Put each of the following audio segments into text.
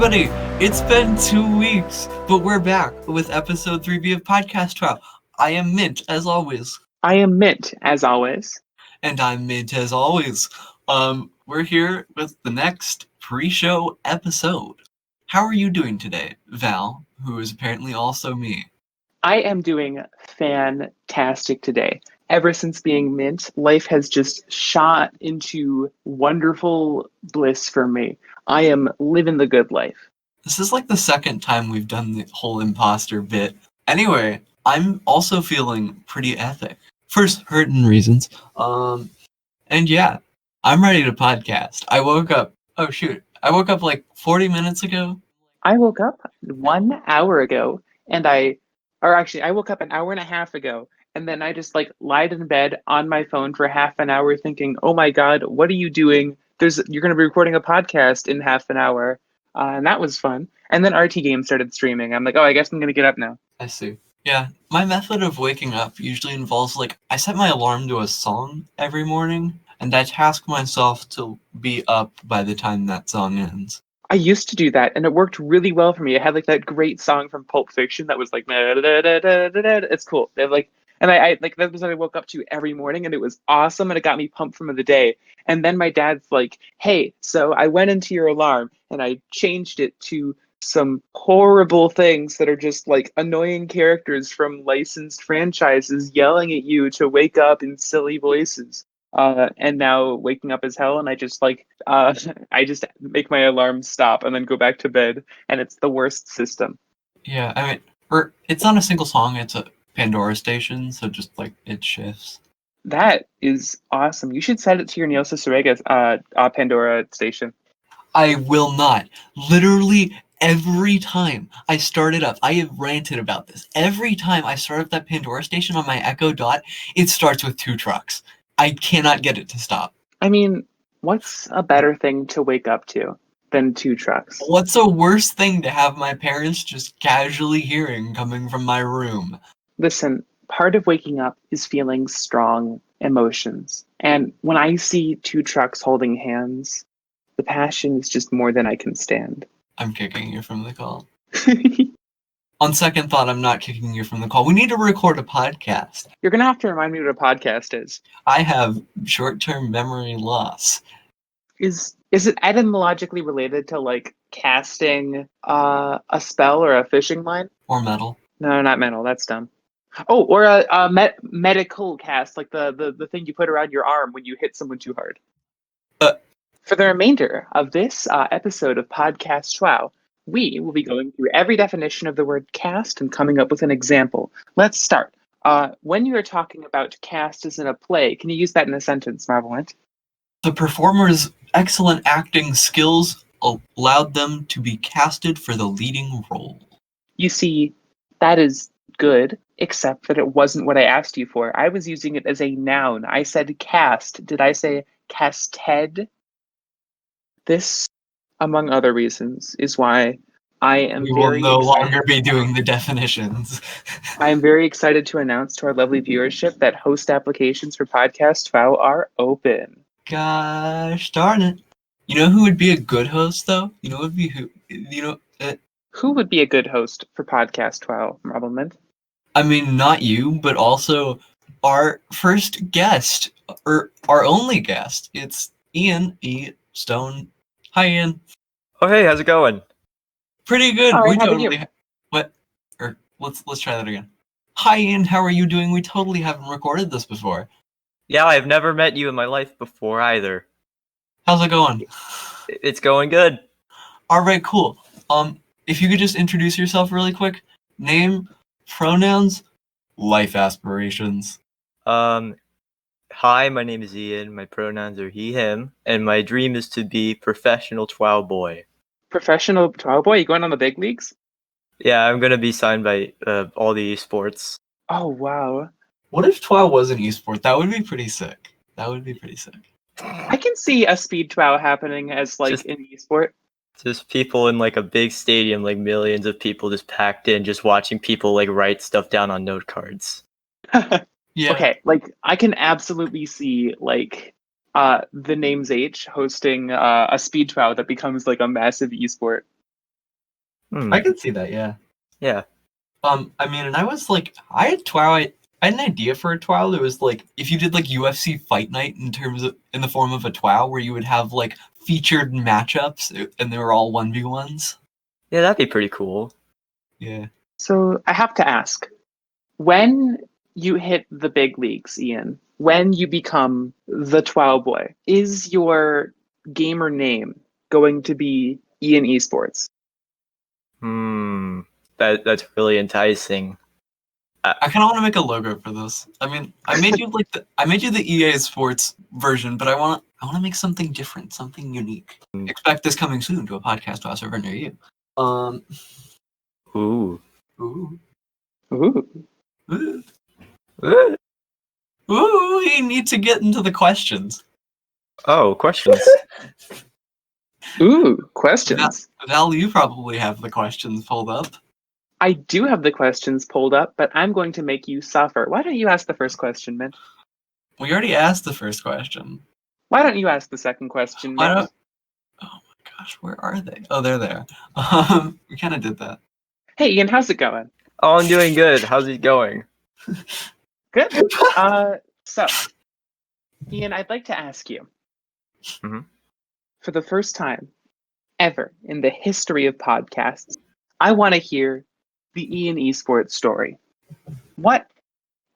everybody! It's been 2 weeks, but we're back with episode 3B of Podcast TWOW. I am Mint, as always. I am Mint, as always. And I'm Mint, as always. We're here with the next pre-show episode. How are you doing today, Val, who is apparently also me? I am doing fantastic today. Ever since being Mint, life has just shot into wonderful bliss for me. I am living the good life. This is like the second time we've done the whole imposter bit. Anyway, I'm also feeling pretty epic. For certain reasons. And yeah, I'm ready to podcast. I woke up like 40 minutes ago. I woke up 1 hour ago I woke up an hour and a half ago, and then I just lied in bed on my phone for half an hour thinking, oh my God, what are you doing? You're going to be recording a podcast in half an hour. And that was fun. And then RT Games started streaming. I'm like, oh, I guess I'm going to get up now. I see. Yeah, my method of waking up usually involves I set my alarm to a song every morning, and I task myself to be up by the time that song ends. I used to do that, and it worked really well for me. It had that great song from Pulp Fiction that was it's cool. I that was what I woke up to every morning, and it was awesome, and it got me pumped from the day. And then my dad's like, "Hey, so I went into your alarm and I changed it to some horrible things that are just annoying characters from licensed franchises yelling at you to wake up in silly voices." And now waking up is hell, and I just I just make my alarm stop and then go back to bed, and it's the worst system. Yeah, I mean, it's not a single song, it's a Pandora station, so just it shifts. That is awesome. You should set it to your Neil Cicerega's Pandora station. I will not. Literally every time I start it up, I have ranted about this. Every time I start up that Pandora station on my Echo Dot, it starts with two trucks. I cannot get it to stop. I mean, what's a better thing to wake up to than two trucks? What's a worse thing to have my parents just casually hearing coming from my room? Listen, part of waking up is feeling strong emotions. And when I see two trucks holding hands, the passion is just more than I can stand. I'm kicking you from the call. On second thought, I'm not kicking you from the call. We need to record a podcast. You're going to have to remind me what a podcast is. I have short-term memory loss. Is it etymologically related to casting a spell or a fishing line? Or metal? No, not metal. That's dumb. Oh, or a medical cast, like the thing you put around your arm when you hit someone too hard. For the remainder of this episode of Podcast TWOW, we will be going through every definition of the word cast and coming up with an example. Let's start. When you are talking about cast as in a play, can you use that in a sentence, Marvelent? The performer's excellent acting skills allowed them to be casted for the leading role. You see, that is good, except that it wasn't what I asked you for. I was using it as a noun. I said cast. Did I say casted? This, among other reasons, is why I am We will no longer be doing the definitions. I am very excited to announce to our lovely viewership that host applications for Podcast TWOW are open. Gosh darn it. You know who would be a good host, though? Who would be a good host for Podcast TWOW, Marvelment? I mean, not you, but also our first guest, or our only guest. It's Ean EStone. Hi, Ian. Oh, hey, how's it going? Pretty good. All right, We how about totally. you? What? Or let's try that again. Hi, Ian. How are you doing? We totally haven't recorded this before. Yeah, I've never met you in my life before either. How's it going? It's going good. All right, cool. If you could just introduce yourself really quick. Name, pronouns, life aspirations. Hi, my name is Ian. My pronouns are he, him, and my dream is to be professional TWOW boy. Professional TWOW boy? You going on the big leagues? Yeah, I'm gonna be signed by all the esports. Oh, wow. What if TWOW was an esport? That would be pretty sick. I can see a speed TWOW happening as an esport. Just people in a big stadium, millions of people just packed in, just watching people write stuff down on note cards. Yeah. Okay, I can absolutely see the Names H hosting a speed TWOW that becomes a massive esport. I can see that, yeah. Yeah. I mean, and I was like, I had TWOW. I had an idea for a TWOW that was like, if you did like UFC Fight Night in the form of a TWOW, where you would have like featured matchups, and they were all 1v1s. Yeah, that'd be pretty cool. Yeah. So I have to ask, when you hit the big leagues, Ian, when you become the TWOW boy, is your gamer name going to be Ean ESports? That's really enticing. I kind of want to make a logo for this. I mean, I made you the EA Sports version, but I want to make something different, something unique. Expect this coming soon to a podcast server near you. Ooh. Ooh. Ooh. Ooh. Ooh. Ooh, we need to get into the questions. Oh, questions. Ooh, questions. Val, you probably have the questions pulled up. I do have the questions pulled up, but I'm going to make you suffer. Why don't you ask the first question, Mint? We already asked the first question. Why don't you ask the second question, Why Mint? don't? Oh my gosh, where are they? Oh, they're there. We kind of did that. Hey, Ian, how's it going? Oh, I'm doing good. How's it going? Good. So, Ian, I'd like to ask you, Mhm. for the first time ever in the history of podcasts, I want to hear the Ean Esports story. What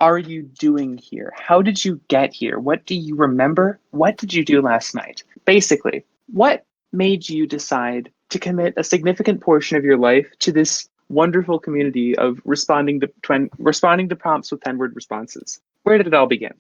are you doing here? How did you get here? What do you remember? What did you do last night? Basically, what made you decide to commit a significant portion of your life to this wonderful community of responding to prompts with 10-word responses? Where did it all begin?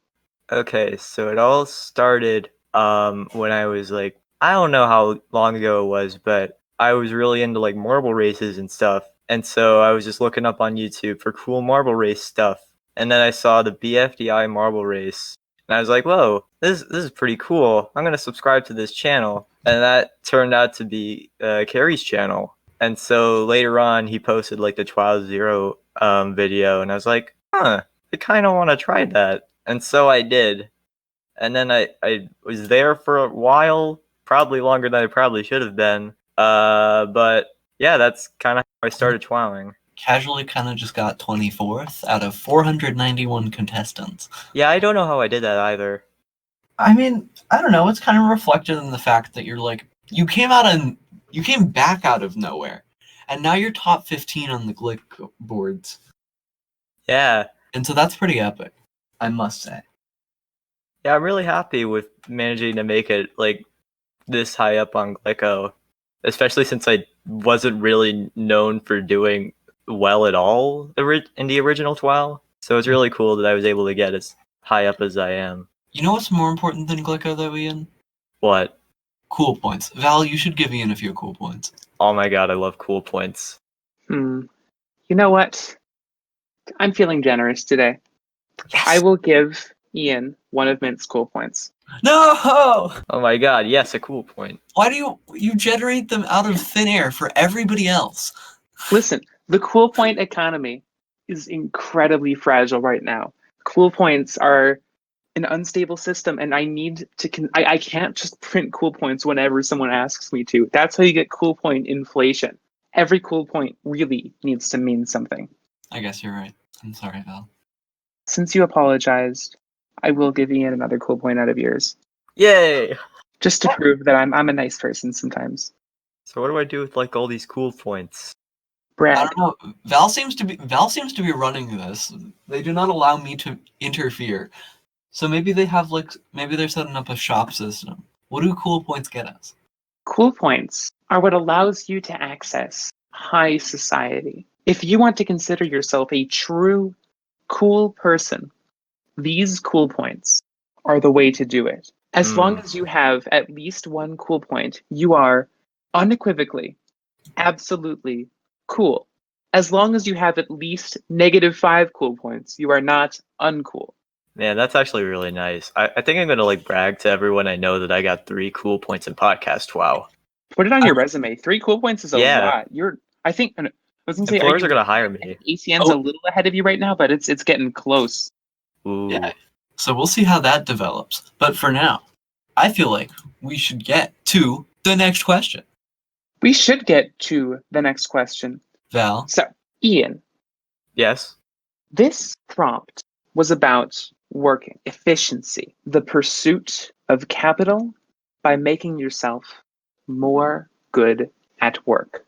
Okay, so it all started when I was like, I don't know how long ago it was, but I was really into like marble races and stuff. And so I was just looking up on YouTube for cool marble race stuff. And then I saw the BFDI marble race. And I was like, whoa, this is pretty cool. I'm gonna subscribe to this channel. And that turned out to be Carrie's channel. And so later on he posted like the TWOW Zero video, and I was like, I kinda wanna try that. And so I did. And then I was there for a while, probably longer than I probably should have been. But yeah, that's kind of how I started twowing. Casually kind of just got 24th out of 491 contestants. Yeah, I don't know how I did that either. I mean, I don't know. It's kind of reflected in the fact that you're like, you came back out of nowhere, and now you're top 15 on the Glick boards. Yeah. And so that's pretty epic, I must say. Yeah, I'm really happy with managing to make it like this high up on Glicko, especially since I wasn't really known for doing well at all in the original TWOW. So it's really cool that I was able to get as high up as I am. You know what's more important than Glicko, though, Ian? What? Cool points. Val, you should give Ian a few cool points. Oh my god, I love cool points. You know what? I'm feeling generous today. Yes! I will give Ian one of Mint's cool points. No! Oh my god, yes, a cool point. Why do you generate them out of thin air for everybody else? Listen, the cool point economy is incredibly fragile right now. Cool points are an unstable system, and I need to. I can't just print cool points whenever someone asks me to. That's how you get cool point inflation. Every cool point really needs to mean something. I guess you're right. I'm sorry, Val. Since you apologized, I will give Ian another cool point out of yours, Yay! just to prove that I'm a nice person sometimes. So what do I do with like all these cool points? I Brag. don't know. Val seems to be running this. They do not allow me to interfere. So maybe they're setting up a shop system. What do cool points get us? Cool points are what allows you to access high society. If you want to consider yourself a true cool person, these cool points are the way to do it. As long as you have at least one cool point, you are unequivocally, absolutely cool. As long as you have at least -5 cool points, you are not uncool. Man, that's actually really nice. I think I'm gonna like brag to everyone I know that I got 3 cool points in podcast. Wow. Put it on your resume. 3 cool points is a Yeah. lot. I was gonna say, Employers are gonna hire me. ACN's a little ahead of you right now, but it's getting close. Ooh. Yeah. So we'll see how that develops. But for now, I feel like we should get to the next question. We should get to the next question. Val. So, Ian, Yes. this prompt was about working, efficiency, the pursuit of capital by making yourself more good at work.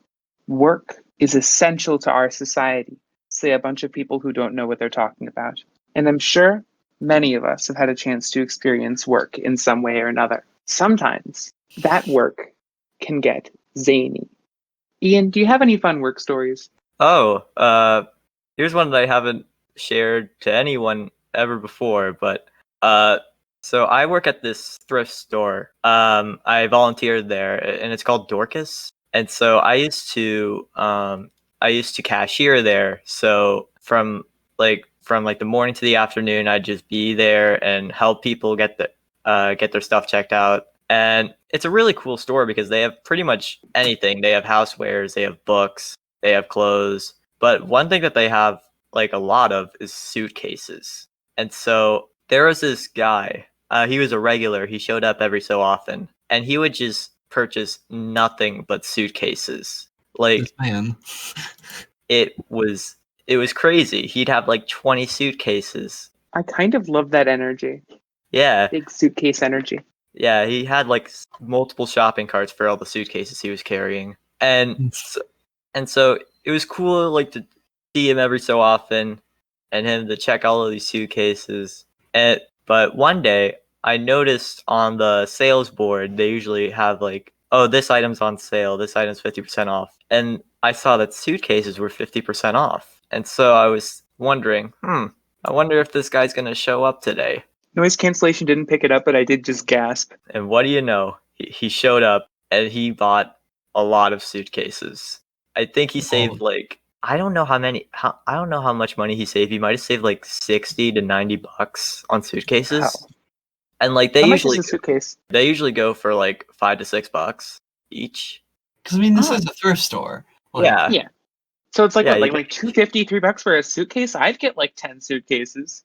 Work is essential to our society, say a bunch of people who don't know what they're talking about. And I'm sure many of us have had a chance to experience work in some way or another. Sometimes that work can get zany. Ian, do you have any fun work stories? Oh, here's one that I haven't shared to anyone ever before, but so I work at this thrift store. I volunteered there, and it's called Dorcas. And so I used to cashier there. So from the morning to the afternoon, I'd just be there and help people get their stuff checked out. And it's a really cool store because they have pretty much anything. They have housewares, they have books, they have clothes. But one thing that they have like a lot of is suitcases. And so there was this guy. He was a regular. He showed up every so often, and he would just purchase nothing but suitcases. Like This man. it was crazy. He'd have like 20 suitcases. I kind of love that energy. Yeah. Big suitcase energy. Yeah, he had like multiple shopping carts for all the suitcases he was carrying. And so it was cool like to see him every so often and him to check all of these suitcases. But one day I noticed on the sales board they usually have like, oh, this item's on sale, this item's 50% off. And I saw that suitcases were 50% off. And so I was wondering, I wonder if this guy's going to show up today. Noise cancellation didn't pick it up, but I did just gasp. And what do you know? He showed up and he bought a lot of suitcases. I think he saved like I don't know how much money he saved. He might have saved like 60 to 90 bucks on suitcases. Wow. And like How much is a suitcase? they usually go for like $5 to $6 each. Because I mean, this is a thrift store. Like, Yeah. Yeah. So it's like Yeah, what, you like $2.50, $3 for a suitcase? I'd get like 10 suitcases.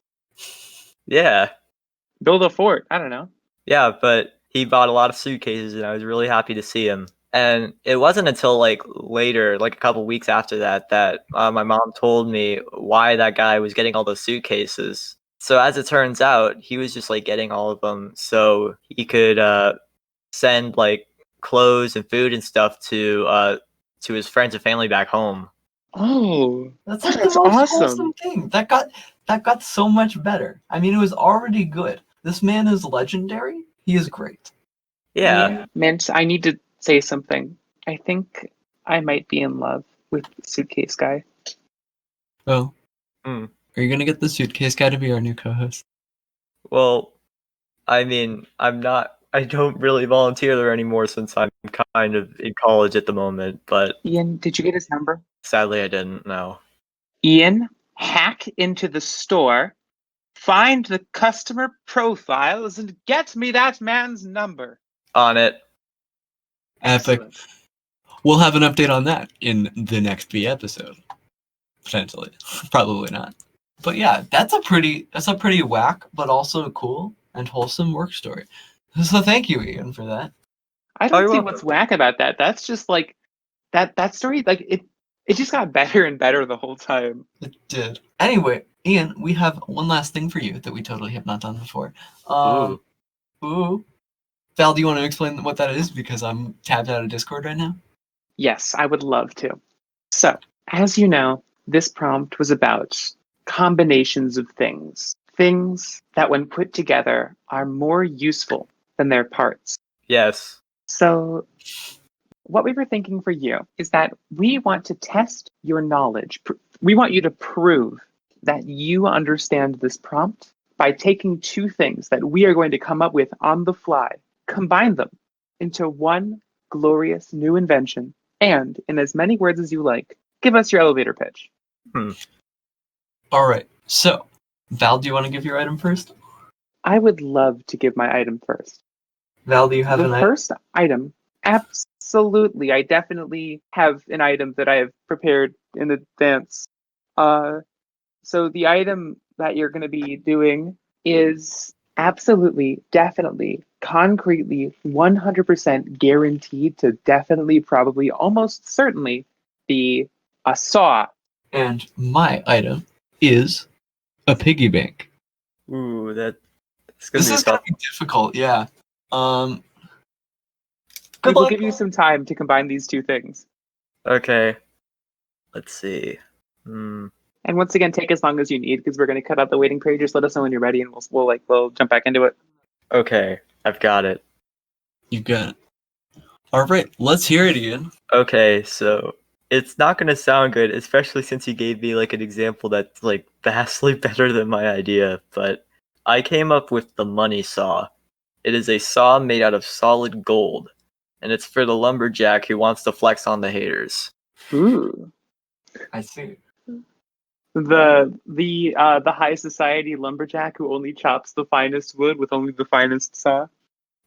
Yeah. Build a fort. I don't know. Yeah, but he bought a lot of suitcases and I was really happy to see him. And it wasn't until like later, like a couple weeks after that, that my mom told me why that guy was getting all those suitcases. So as it turns out, he was just like getting all of them so he could send like clothes and food and stuff to his friends and family back home. Oh, that's like that's the most awesome. wholesome thing. That got so much better. I mean, it was already good. This man is legendary. He is great. Yeah. Mint, I need to say something. I think I might be in love with Suitcase Guy. Oh. Hmm. Are you going to get the suitcase guy to be our new co-host? Well, I mean, I don't really volunteer there anymore since I'm kind of in college at the moment, but Ian, did you get his number? sadly I didn't know. Ian, hack into the store, find the customer profiles, and get me that man's number. On it. Epic. Excellent. We'll have an update on that in the next B episode. Potentially. Probably not. But yeah, that's a pretty whack, but also cool and wholesome work story. So thank you, Ian, for that. I Oh, don't you're see welcome. what's whack about that. That's just like that story, like it just got better and better the whole time. It did. Anyway, Ian, we have one last thing for you that we totally have not done before. Ooh. Val, do you want to explain what that is? Because I'm tabbed out of Discord right now. Yes, I would love to. So, as you know, this prompt was about combinations of things. Things that, when put together, are more useful than their parts. Yes. So, what we were thinking for you is that we want to test your knowledge. We want you to prove that you understand this prompt by taking two things that we are going to come up with on the fly, combine them into one glorious new invention, and, in as many words as you like, give us your elevator pitch. All right. So, Val, do you want to give your item first? I would love to give my item first. Val, do you have The an item? first item, absolutely. I definitely have an item that I have prepared in advance. So the item that you're going to be doing is absolutely, definitely concretely 100% guaranteed to definitely, probably, almost certainly be a saw. And my item is a piggy bank. Ooh, that's gonna This be is tough. gonna be difficult, yeah. We Good will luck. give you some time to combine these two things. Okay, let's see. Hmm. And once again, take as long as you need because we're going to cut out the waiting period. Just let us know when you're ready, and we'll jump back into it. Okay, I've got it. You got it. All right, let's hear it, Ian. Okay, so it's not gonna sound good, especially since you gave me like an example that's like vastly better than my idea. But I came up with the money saw. It is a saw made out of solid gold, and it's for the lumberjack who wants to flex on the haters. Ooh, I see. the high society lumberjack who only chops the finest wood with only the finest saw.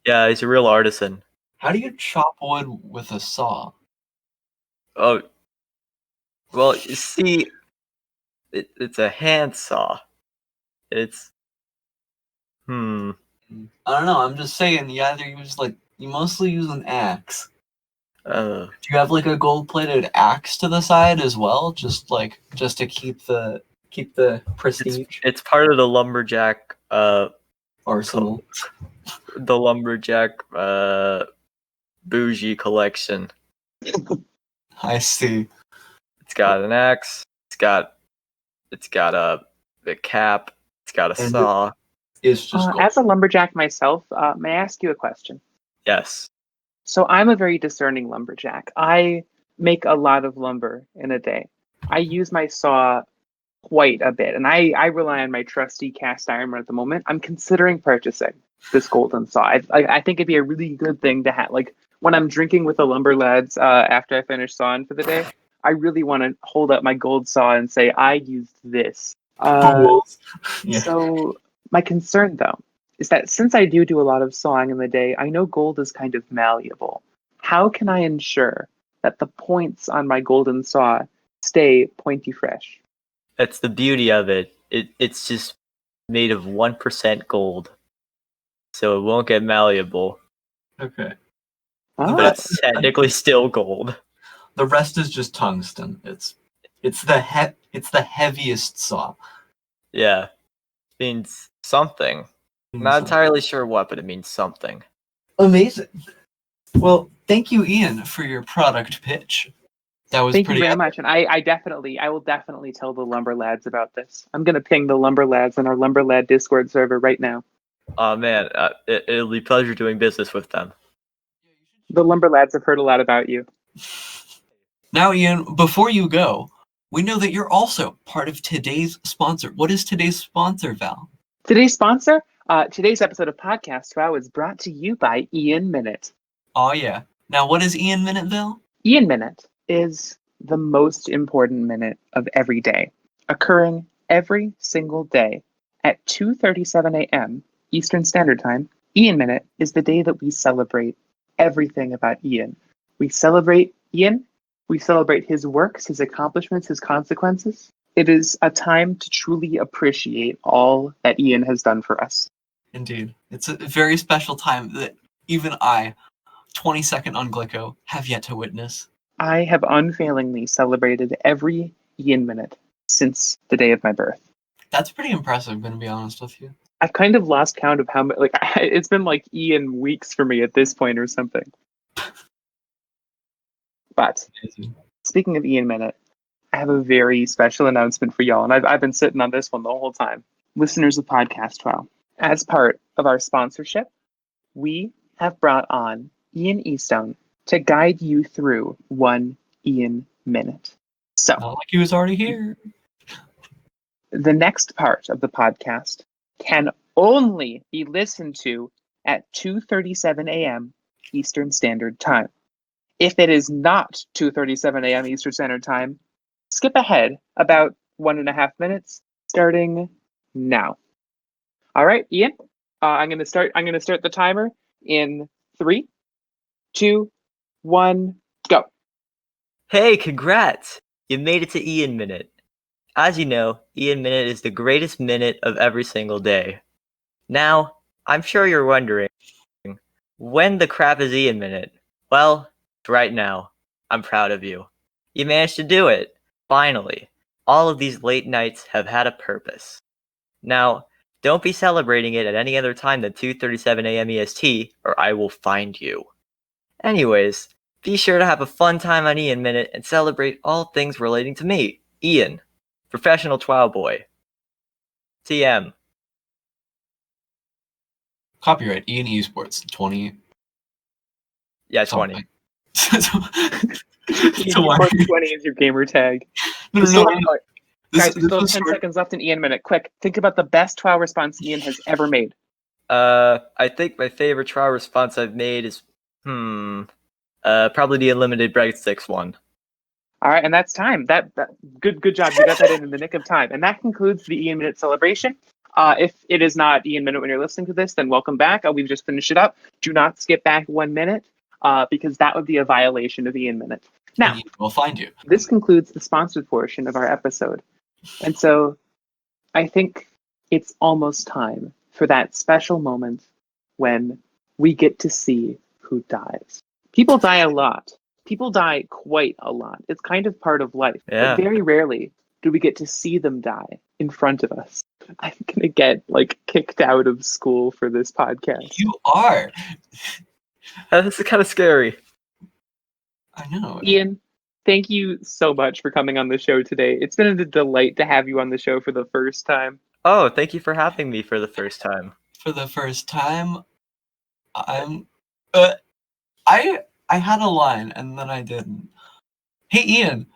Yeah, he's a real artisan. How do you chop wood with a saw? Oh, well, you see, it's a hand saw. It's I don't know. I'm just saying. You mostly use an axe. uh, Do you have like a gold-plated axe to the side as well, just to keep the prestige it's part of the lumberjack arsenal? the lumberjack bougie collection. I see. It's got an axe. It's got a cap. It's got a And saw. It's just gold. As a lumberjack myself, may I ask you a question? Yes. So I'm a very discerning lumberjack. I make a lot of lumber in a day. I use my saw quite a bit, and I rely on my trusty cast iron at the moment. I'm considering purchasing this golden saw. I think it'd be a really good thing to have. Like when I'm drinking with the lumber lads after I finish sawing for the day, I really want to hold up my gold saw and say I used this. Fools. Yeah. So my concern though is that since I do a lot of sawing in the day, I know gold is kind of malleable. How can I ensure that the points on my golden saw stay pointy fresh? That's the beauty of it. It's just made of 1% gold. So it won't get malleable. Okay. Ah, But it's technically still gold. The rest is just tungsten. It's the heaviest saw. Yeah. Means something. Not entirely sure what, but it means something. Amazing. Well, thank you, Ian, for your product pitch. That was thank you pretty very epic. much. And I will definitely tell the lumber lads about this. I'm going to ping the lumber lads in our lumber lad Discord server right now. Oh man, it'll be a pleasure doing business with them. The lumber lads have heard a lot about you. Now, Ian, before you go, we know that you're also part of today's sponsor. What is today's sponsor, Val? Today's sponsor, today's episode of Podcast TWOW is brought to you by Ean Minute. Oh, yeah. Now, what is Ian Minute, Val? Ean Minute is the most important minute of every day, occurring every single day at 2:37 a.m. Eastern Standard Time. Ean Minute is the day that we celebrate everything about Ian. We celebrate Ian. We celebrate his works, his accomplishments, his consequences. It is a time to truly appreciate all that Ian has done for us. Indeed. It's a very special time that even I, 22nd on Glyco, have yet to witness. I have unfailingly celebrated every Ian Minute since the day of my birth. That's pretty impressive, I'm going to be honest with you. I've kind of lost count of how much, it's been like Ian weeks for me at this point or something. But Amazing. speaking of Ian Minute, I have a very special announcement for y'all, and I've been sitting on this one the whole time. Listeners of Podcast TWOW, as part of our sponsorship, we have brought on Ean EStone to guide you through one Ian Minute. So, Not like he was already here. the next part of the podcast can only be listened to at 2:37 a.m. Eastern Standard Time. If it is not 2:37 a.m. Eastern Standard Time, skip ahead about 1.5 minutes, starting now. All right, Ian. I'm gonna start the timer in 3, 2, 1, go. Hey, congrats! You made it to Ian Minute. As you know, Ian Minute is the greatest minute of every single day. Now, I'm sure you're wondering, When the crap is Ian minute? Well, right now. I'm proud of you. You managed to do it. Finally. All of these late nights have had a purpose. Now, don't be celebrating it at any other time than 2:37 a.m. EST, or I will find you. Anyways, be sure to have a fun time on Ian Minute and celebrate all things relating to me, Ian, professional TWOW boy. TM. Copyright Ean Esports 20 Yeah, 20. something. Ian So why- Esports 20 is your gamer tag. no, We still no, have- no. Guys, we still have was 10 short- seconds left in Ian Minute. Quick, think about the best TWOW response Ian has ever made. I think my favorite TWOW response I've made is, probably the Unlimited Breadsticks one. All right, and that's time. That good job. You got that in the nick of time. And that concludes the Ian Minute celebration. If it is not Ian Minute when you're listening to this, then welcome back. We've just finished it up. Do not skip back 1 minute because that would be a violation of Ian Minute. Now, we'll find you. this concludes the sponsored portion of our episode. And so I think it's almost time for that special moment when we get to see who dies. People die a lot. People die quite a lot. It's kind of part of life. Yeah. But very rarely do we get to see them die in front of us. I'm going to get kicked out of school for this podcast. You are. This is kind of scary. I know. Ian, thank you so much for coming on the show today. It's been a delight to have you on the show for the first time. Oh, thank you for having me for the first time. For the first time, I'm. I had a line and then I didn't. Hey Ian,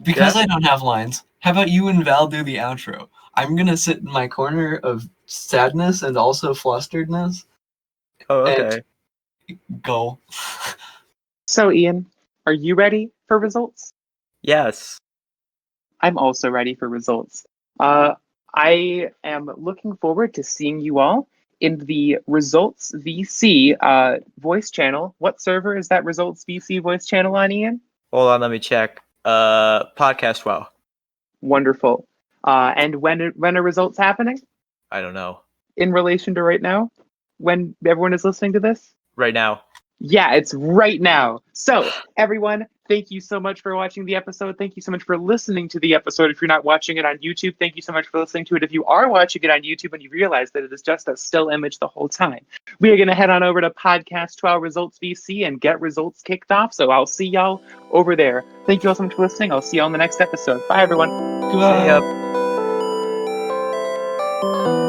because Yeah? I don't have lines, how about you and Val do the outro? I'm gonna sit in my corner of sadness and also flusteredness. Oh, okay. Go. So, Ian, are you ready for results? Yes. I'm also ready for results. I am looking forward to seeing you all in the Results VC voice channel. What server is that Results VC voice channel on, Ian? Hold on, let me check. Podcast WoW. Wonderful. And when are results happening I don't know. in relation to right now? When everyone is listening to this? Right now. Yeah, it's right now. So, everyone, thank you so much for watching the episode. Thank you so much for listening to the episode. If you're not watching it on YouTube, thank you so much for listening to it. If you are watching it on YouTube and you realize that it is just a still image the whole time, we are going to head on over to Podcast 12 Results VC and get results kicked off. So, I'll see y'all over there. Thank you all so much for listening. I'll see y'all in the next episode. Bye, everyone. Goodbye. See ya.